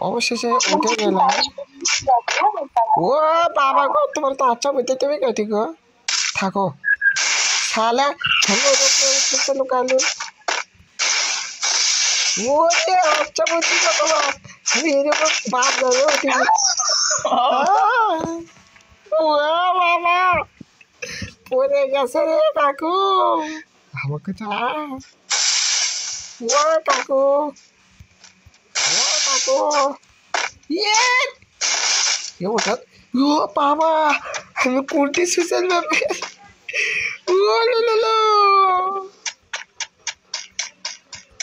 অবশেষে উঠে গেলাম। ও বাবা গো, তোমার তো আচ্ছা বুঝতে, তুমি কেটে গো থাকো শালা ছেলে কালু। ওরে আচ্ছা বুঝছি তো তোমার, আমি এরকম বাপ যাবে তুমি। ও বাবা পড়ে গেছে রে কাকু, আমাকে তো ও কাকু, ও কাকু ইয়ে ওটা। ও বাবা আমি কোনটি সুইসাইড ম্যাপে, ও লো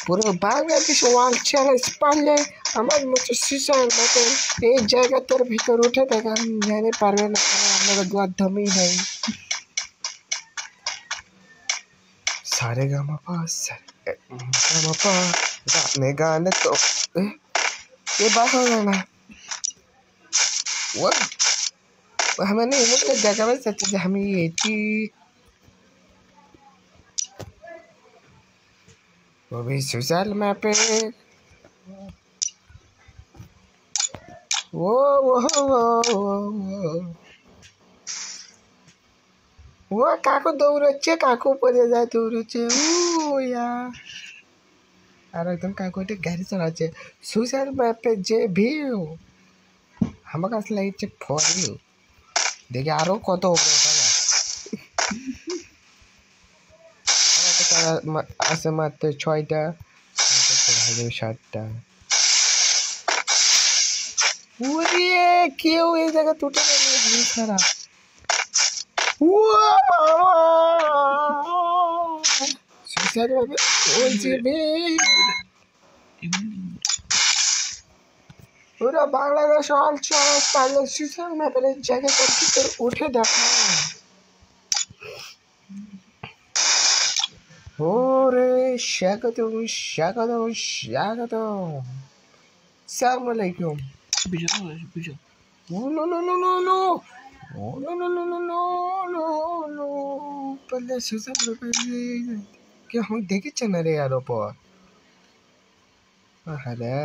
পুরো বাংলাদেশ ওয়ার্ল্ড চ্যালেঞ্জ পারলে আমার মতো সুইসাইড ম্যাপে এই জায়গাটার ভিতর উঠে দেখান জানে পারবে না, কারণ আপনারা দুয়ার দমই নেই। सारे गामा पा अपने गाने तो ये बात हो गया ना। वो हमें नहीं मुझे जगह में सच हमें ये चीज वो भी सोशल मैप पे वो काकू दौड़ছে, কাকু পড়ে যায় দৌড়ছে ও यार। আর একদম কাকু একটা গাড়ি চালাচ্ছে সোশ্যাল ম্যাপে যে ভিউ আমার কাছে লাগছে ফর ইউ। দেখি আরো কত উপরে ওঠা যায়। আমার কাছে আছে মাত্র 6টা, 7টা। ওরে কেউ এই জায়গা টুটে গেল খারাপ। ও বাবা সোশ্যাল ম্যাপে ওই যে পুরো বাংলাদেশ অল চ্যালেঞ্জ পারলে সোশ্যাল ম্যাপের জায়গাটার ভিতর উঠে দেখা। ওরে স্বাগতম স্বাগতম স্বাগতম, আসসালামু আলাইকুম। No no no no no no no no no no no no पहले सोशल मीडिया के हम देखे ना रे यार ऊपर। अरे